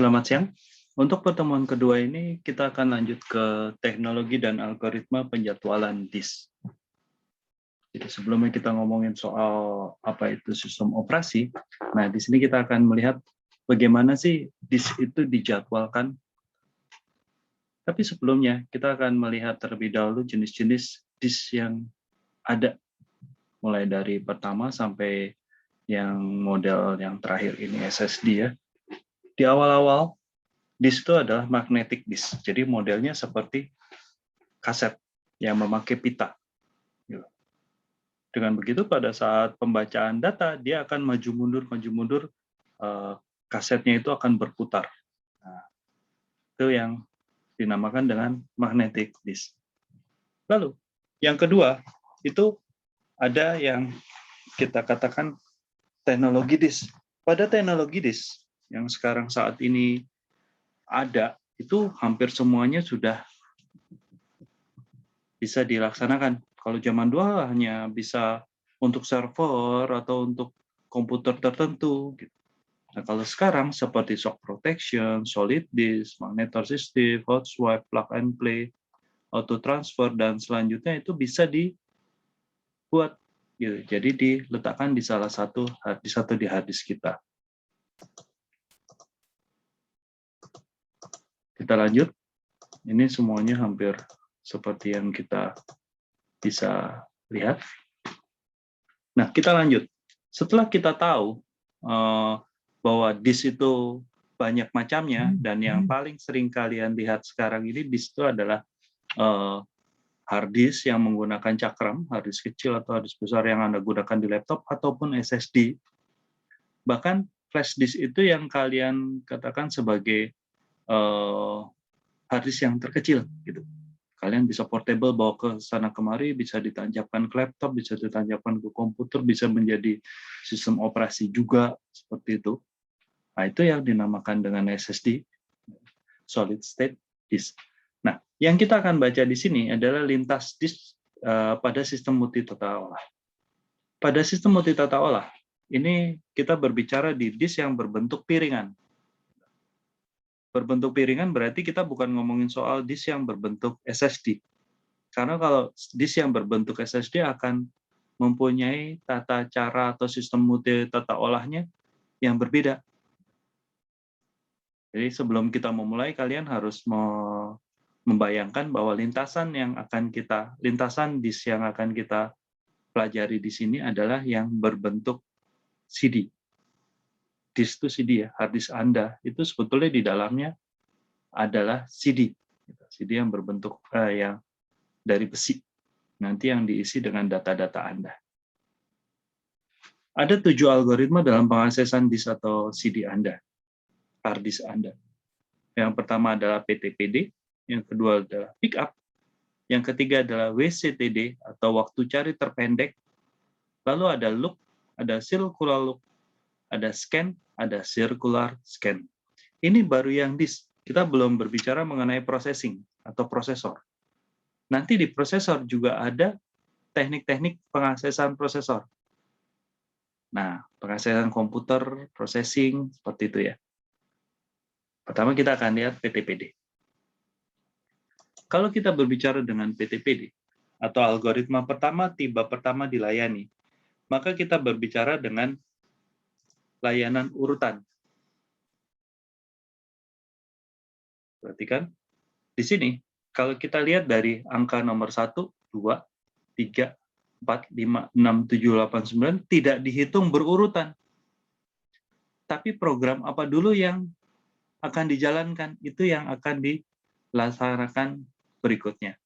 Selamat siang. Untuk pertemuan kedua ini, kita akan lanjut ke teknologi dan algoritma penjadwalan disk. Jadi sebelumnya kita ngomongin soal apa itu sistem operasi, nah di sini kita akan melihat bagaimana sih disk itu dijadwalkan. Tapi sebelumnya, kita akan melihat terlebih dahulu jenis-jenis disk yang ada, mulai dari pertama sampai yang model yang terakhir ini SSD ya. Di awal-awal, disk itu adalah magnetic disk, jadi modelnya seperti kaset yang memakai pita. Dengan begitu, pada saat pembacaan data, dia akan maju mundur, kasetnya itu akan berputar. Nah, itu yang dinamakan dengan magnetic disk. Lalu, yang kedua, itu ada yang kita katakan teknologi disk. Pada teknologi disk, yang sekarang saat ini ada, itu hampir semuanya sudah bisa dilaksanakan. Kalau zaman dulu hanya bisa untuk server atau untuk komputer tertentu. Nah, kalau sekarang seperti shock protection, solid disk, magnetar system, hot swipe, plug and play, auto transfer, dan selanjutnya itu bisa dibuat. Gitu. Jadi diletakkan di salah satu di hard disk kita. Kita lanjut. Ini semuanya hampir seperti yang kita bisa lihat. Nah, kita lanjut. Setelah kita tahu bahwa disk itu banyak macamnya, dan yang paling sering kalian lihat sekarang ini disk itu adalah hard disk yang menggunakan cakram, hard disk kecil atau hard disk besar yang Anda gunakan di laptop, ataupun SSD. Bahkan flash disk itu yang kalian katakan sebagai hard disk yang terkecil, gitu. Kalian bisa portable, bawa ke sana kemari, bisa ditancapkan ke laptop, bisa ditancapkan ke komputer, bisa menjadi sistem operasi juga, seperti itu. Nah, itu yang dinamakan dengan SSD, solid state disk. Nah, yang kita akan baca di sini adalah lintas disk pada sistem multi tata olah. Pada sistem multi tata olah, ini kita berbicara di disk yang berbentuk piringan. Berbentuk piringan berarti kita bukan ngomongin soal disk yang berbentuk SSD. Karena kalau disk yang berbentuk SSD akan mempunyai tata cara atau sistem multi tata olahnya yang berbeda. Jadi sebelum kita memulai, kalian harus membayangkan bahwa lintasan disk yang akan kita pelajari di sini adalah yang berbentuk CD. Disk itu CD ya, hard disk Anda itu sebetulnya di dalamnya adalah CD. CD yang berbentuk yang dari besi. Nanti yang diisi dengan data-data Anda. Ada 7 algoritma dalam pengaksesan disk atau CD Anda, hard disk Anda. Yang pertama adalah PTPD, yang kedua adalah pickup, yang ketiga adalah WCTD atau waktu cari terpendek, lalu ada loop, ada circular loop, ada scan, ada circular scan. Ini baru yang disk. Kita belum berbicara mengenai processing atau prosesor. Nanti di prosesor juga ada teknik-teknik pengaksesan prosesor. Nah, pengaksesan komputer, processing, seperti itu ya. Pertama kita akan lihat PTPD. Kalau kita berbicara dengan PTPD, atau algoritma pertama, tiba pertama dilayani, maka kita berbicara dengan layanan urutan. Perhatikan, di sini, kalau kita lihat dari angka nomor 1, 2, 3, 4, 5, 6, 7, 8, 9, tidak dihitung berurutan. Tapi program apa dulu yang akan dijalankan, itu yang akan dilaksanakan berikutnya.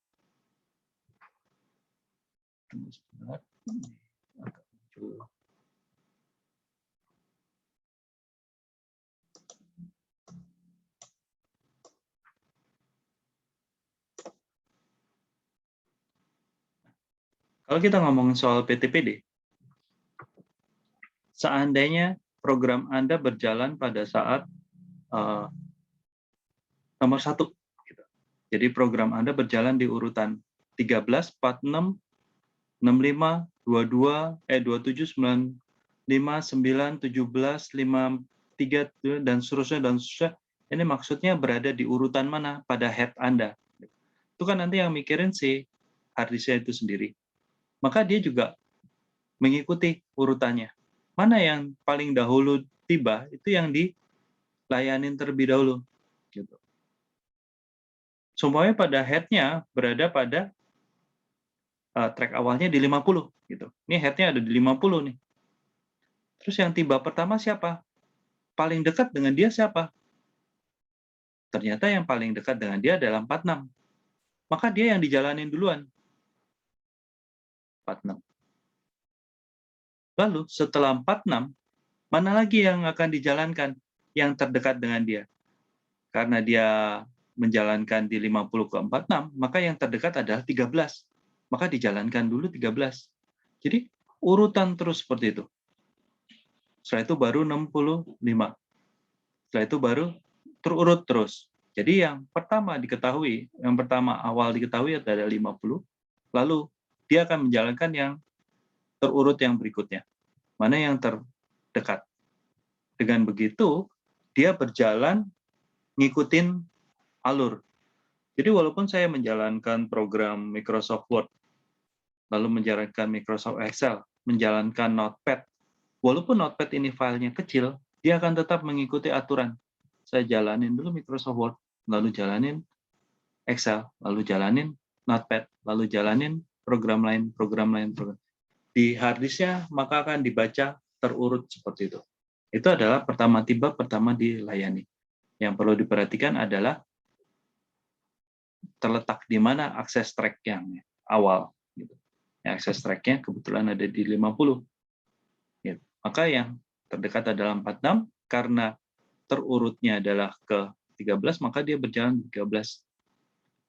Kalau kita ngomong soal PTPD, seandainya program Anda berjalan pada saat nomor 1, gitu. Jadi program Anda berjalan di urutan 13, 46, 65, 22, 27, 95, 9, 17, 53, dan seterusnya, Ini maksudnya berada di urutan mana pada head Anda. Itu kan nanti yang mikirin si hard disk-nya itu sendiri. Maka dia juga mengikuti urutannya. Mana yang paling dahulu tiba, itu yang dilayanin terlebih dahulu. Gitu. Semuanya pada head-nya berada pada track awalnya di 50. Gitu. Ini head-nya ada di 50 nih. Terus yang tiba pertama siapa? Paling dekat dengan dia siapa? Ternyata yang paling dekat dengan dia adalah 46. Maka dia yang dijalanin duluan. 46. Lalu setelah 46, mana lagi yang akan dijalankan yang terdekat dengan dia? Karena dia menjalankan di 50 ke 46, maka yang terdekat adalah 13. Maka dijalankan dulu 13. Jadi urutan terus seperti itu. Setelah itu baru 65. Setelah itu baru terurut terus. Jadi yang pertama diketahui, yang pertama awal diketahui adalah 50, lalu dia akan menjalankan yang terurut yang berikutnya. Mana yang terdekat. Dengan begitu, dia berjalan ngikutin alur. Jadi walaupun saya menjalankan program Microsoft Word, lalu menjalankan Microsoft Excel, menjalankan Notepad, walaupun Notepad ini filenya kecil, dia akan tetap mengikuti aturan. Saya jalanin dulu Microsoft Word, lalu jalanin Excel, lalu jalanin Notepad, lalu jalanin program lain. Di hard disk-nya maka akan dibaca terurut seperti itu. Itu adalah pertama tiba, pertama dilayani. Yang perlu diperhatikan adalah terletak di mana akses track yang awal. Akses track-nya kebetulan ada di 50. Maka yang terdekat adalah 46, karena terurutnya adalah ke 13, maka dia berjalan 13.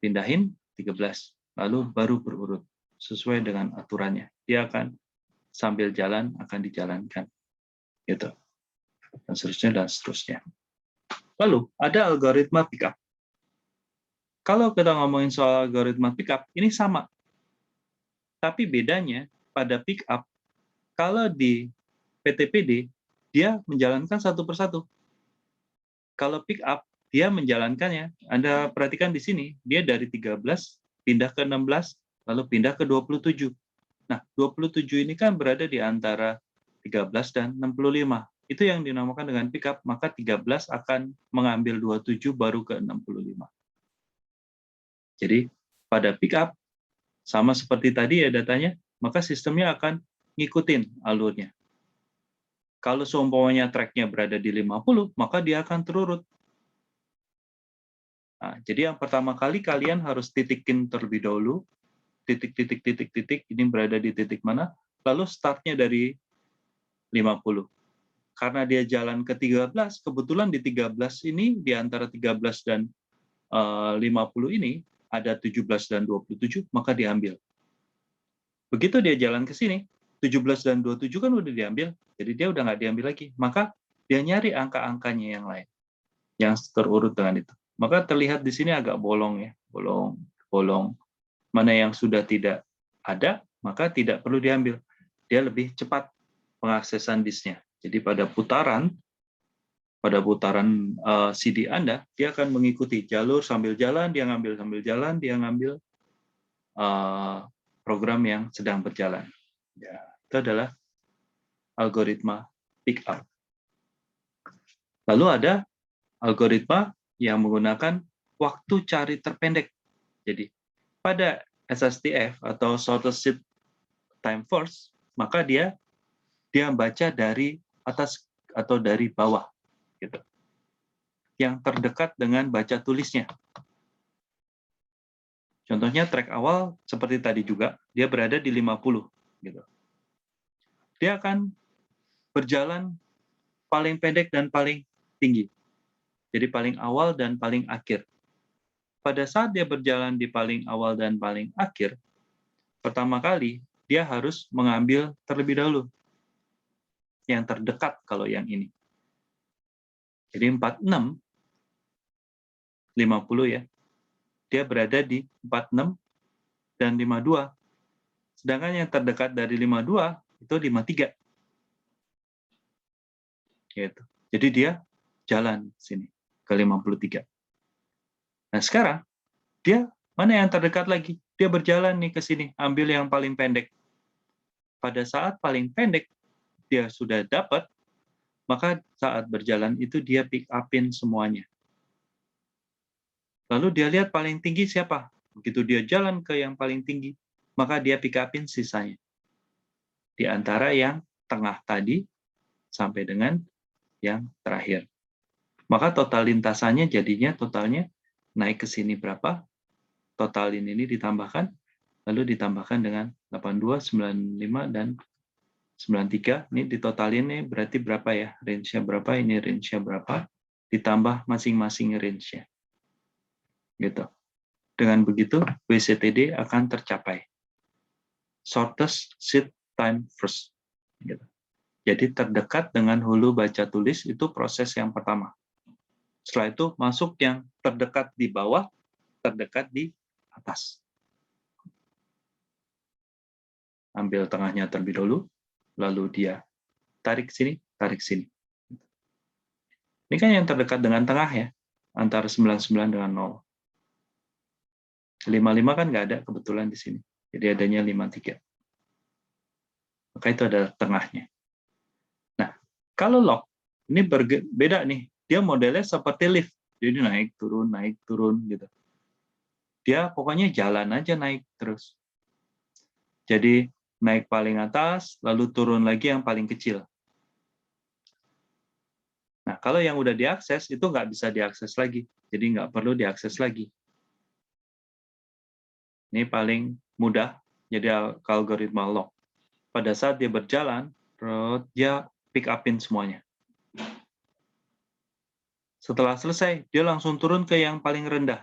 Pindahin 13, lalu baru berurut sesuai dengan aturannya. Dia akan sambil jalan akan dijalankan. Gitu. Dan seterusnya. Lalu ada algoritma pickup. Kalau kita ngomongin soal algoritma pickup, ini sama. Tapi bedanya pada pickup, kalau di PTPD, dia menjalankan satu persatu. Kalau pickup, dia menjalankannya. Anda perhatikan di sini, dia dari 13 pindah ke 16, lalu pindah ke 27. Nah, 27 ini kan berada di antara 13 dan 65. Itu yang dinamakan dengan pickup, maka 13 akan mengambil 27 baru ke 65. Jadi, pada pickup, sama seperti tadi ya datanya, maka sistemnya akan ngikutin alurnya. Kalau seumpamanya track-nya berada di 50, maka dia akan terurut. Nah, jadi yang pertama kali kalian harus titikin terlebih dahulu, titik, ini berada di titik mana, lalu startnya dari 50. Karena dia jalan ke 13, kebetulan di 13 ini, di antara 13 dan 50 ini, ada 17 dan 27, maka diambil. Begitu dia jalan ke sini, 17 dan 27 kan udah diambil, jadi dia udah nggak diambil lagi. Maka dia nyari angka-angkanya yang lain, yang terurut dengan itu. Maka terlihat di sini agak bolong ya, bolong. Mana yang sudah tidak ada, maka tidak perlu diambil. Dia lebih cepat pengaksesan disknya. Jadi pada putaran CD Anda, dia akan mengikuti jalur sambil jalan, dia ngambil sambil jalan, dia ngambil program yang sedang berjalan. Ya, itu adalah algoritma pickup. Lalu ada algoritma yang menggunakan waktu cari terpendek. Jadi pada SSTF atau Shortest Time First, maka dia baca dari atas atau dari bawah, gitu. Yang terdekat dengan baca tulisnya. Contohnya track awal seperti tadi juga, dia berada di 50, gitu. Dia akan berjalan paling pendek dan paling tinggi. Jadi paling awal dan paling akhir. Pada saat dia berjalan di paling awal dan paling akhir, pertama kali dia harus mengambil terlebih dahulu yang terdekat kalau yang ini. Jadi 46, 50 ya. Dia berada di 46 dan 52. Sedangkan yang terdekat dari 52 itu 53. Gitu. Jadi dia jalan sini. ke 53. Nah, sekarang dia mana yang terdekat lagi? Dia berjalan nih ke sini, ambil yang paling pendek. Pada saat paling pendek dia sudah dapat, maka saat berjalan itu dia pick up-in semuanya. Lalu dia lihat paling tinggi siapa. Begitu dia jalan ke yang paling tinggi, maka dia pick up-in sisanya. Di antara yang tengah tadi sampai dengan yang terakhir. Maka total lintasannya jadinya totalnya naik ke sini berapa, totalin ini ditambahkan, lalu ditambahkan dengan 82, 95, dan 93. Ini ditotalin nih berarti berapa ya? Range-nya berapa, ini range-nya berapa, ditambah masing-masing range-nya. Gitu. Dengan begitu, WCTD akan tercapai. Shortest seed time first. Gitu. Jadi terdekat dengan hulu baca tulis itu proses yang pertama. Setelah itu masuk yang terdekat di bawah, terdekat di atas. Ambil tengahnya terlebih dahulu, lalu dia tarik sini, tarik sini. Ini kan yang terdekat dengan tengah ya, antara 99 dengan 0. 55 kan nggak ada kebetulan di sini. Jadi adanya 53. Maka itu adalah tengahnya. Nah, kalau lock, ini beda nih. Dia modelnya seperti lift. Jadi naik, turun, gitu. Dia pokoknya jalan aja naik terus. Jadi naik paling atas, lalu turun lagi yang paling kecil. Nah, kalau yang udah diakses, itu nggak bisa diakses lagi. Jadi nggak perlu diakses lagi. Ini paling mudah, jadi algoritma lock. Pada saat dia berjalan, dia pick up-in semuanya. Setelah selesai, dia langsung turun ke yang paling rendah.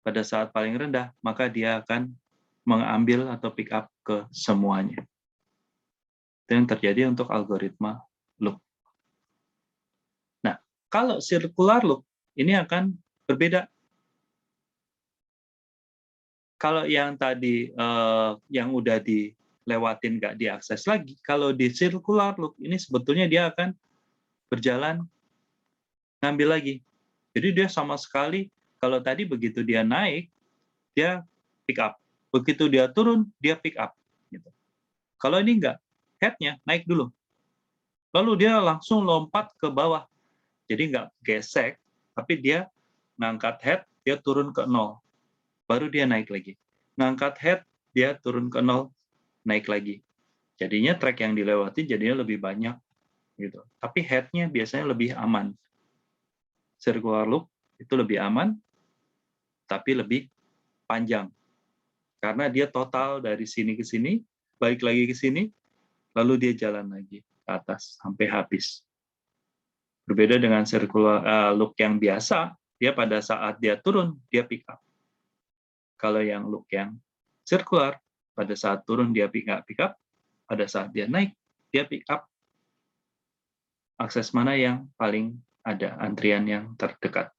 Pada saat paling rendah, maka dia akan mengambil atau pick up ke semuanya. Itu yang terjadi untuk algoritma loop. Nah, kalau circular loop, ini akan berbeda. Kalau yang tadi yang udah dilewatin nggak diakses lagi, kalau di circular loop ini sebetulnya dia akan berjalan ngambil lagi. Jadi dia sama sekali, kalau tadi begitu dia naik, dia pick up. Begitu dia turun, dia pick up. Gitu. Kalau ini enggak, head-nya naik dulu. Lalu dia langsung lompat ke bawah. Jadi nggak gesek, tapi dia ngangkat head, dia turun ke 0. Baru dia naik lagi. Ngangkat head, dia turun ke 0, naik lagi. Jadinya track yang dilewati jadinya lebih banyak. Gitu. Tapi head-nya biasanya lebih aman. Circular loop itu lebih aman, tapi lebih panjang. Karena dia total dari sini ke sini, balik lagi ke sini, lalu dia jalan lagi ke atas sampai habis. Berbeda dengan circular loop yang biasa, dia pada saat dia turun, dia pick up. Kalau yang loop yang circular, pada saat turun dia pick up, pada saat dia naik, dia pick up. Akses mana yang paling ada antrian yang terdekat.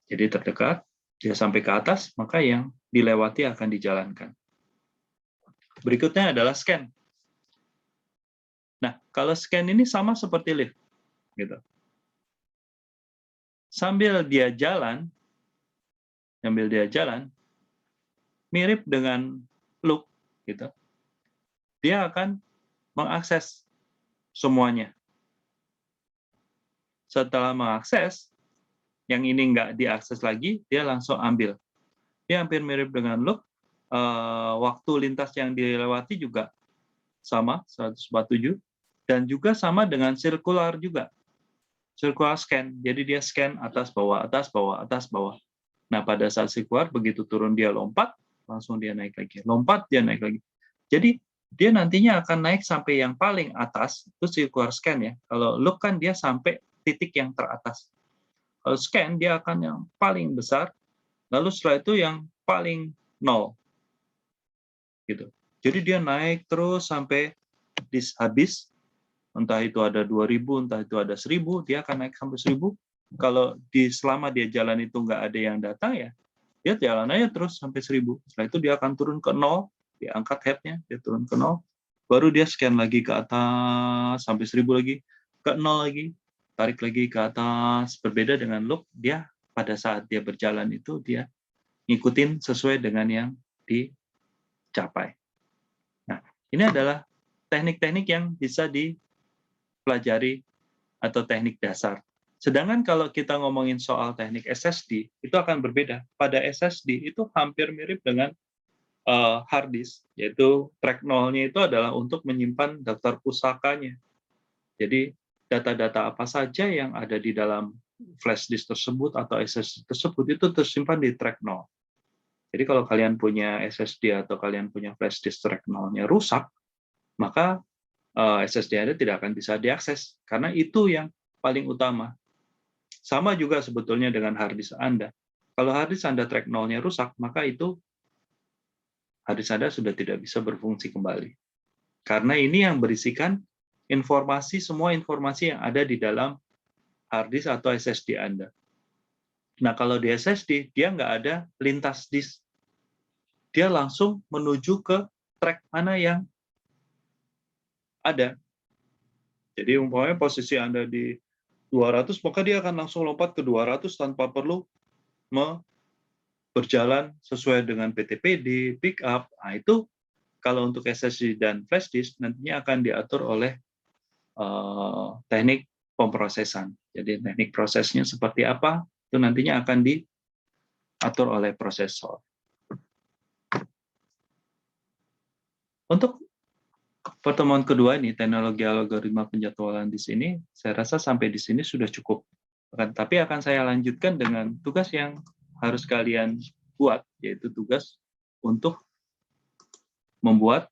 Jadi terdekat, dia sampai ke atas, maka yang dilewati akan dijalankan. Berikutnya adalah scan. Nah, kalau scan ini sama seperti lift. Gitu. Sambil dia jalan, mirip dengan loop, gitu. Dia akan mengakses semuanya. Setelah mengakses, yang ini nggak diakses lagi, dia langsung ambil. Dia hampir mirip dengan loop. Waktu lintas yang dilewati juga sama, 147. Dan juga sama dengan circular juga. Circular scan. Jadi dia scan atas, bawah, atas, bawah, atas, bawah. Nah, pada saat circular, begitu turun dia lompat, langsung dia naik lagi. Lompat, dia naik lagi. Jadi, dia nantinya akan naik sampai yang paling atas, itu circular scan ya. Kalau loop kan dia sampai titik yang teratas. Kalau scan, dia akan yang paling besar, lalu setelah itu yang paling 0. Gitu. Jadi dia naik terus sampai habis, entah itu ada 2000, entah itu ada 1000, dia akan naik sampai 1000. Kalau selama dia jalan itu nggak ada yang datang ya, dia jalan aja terus sampai 1000. Setelah itu dia akan turun ke 0, dia angkat head-nya, dia turun ke 0, baru dia scan lagi ke atas sampai 1000 lagi, ke 0 lagi, tarik lagi ke atas. Berbeda dengan loop, dia pada saat dia berjalan itu dia ngikutin sesuai dengan yang dicapai. Nah, ini adalah teknik-teknik yang bisa dipelajari atau teknik dasar. Sedangkan kalau kita ngomongin soal teknik SSD, itu akan berbeda. Pada SSD itu hampir mirip dengan hard disk, yaitu track 0-nya itu adalah untuk menyimpan daftar pusakanya. Jadi data-data apa saja yang ada di dalam flash disk tersebut atau SSD tersebut itu tersimpan di track 0. Jadi kalau kalian punya SSD atau kalian punya flash disk track 0-nya rusak, maka SSD Anda tidak akan bisa diakses, karena itu yang paling utama. Sama juga sebetulnya dengan hard disk Anda. Kalau hard disk Anda track 0-nya rusak, maka itu hard disk Anda sudah tidak bisa berfungsi kembali. Karena ini yang berisikan semua informasi yang ada di dalam hard disk atau SSD Anda. Nah, kalau di SSD, dia nggak ada lintas disk. Dia langsung menuju ke track mana yang ada. Jadi umpamanya posisi Anda di 200, maka dia akan langsung lompat ke 200 tanpa perlu berjalan sesuai dengan PTPD, pickup. Nah, itu kalau untuk SSD dan flash disk nantinya akan diatur oleh teknik pemrosesan. Jadi teknik prosesnya seperti apa, itu nantinya akan diatur oleh prosesor. Untuk pertemuan kedua ini, teknologi algoritma penjadwalan di sini, saya rasa sampai di sini sudah cukup. Tapi akan saya lanjutkan dengan tugas yang harus kalian buat, yaitu tugas untuk membuat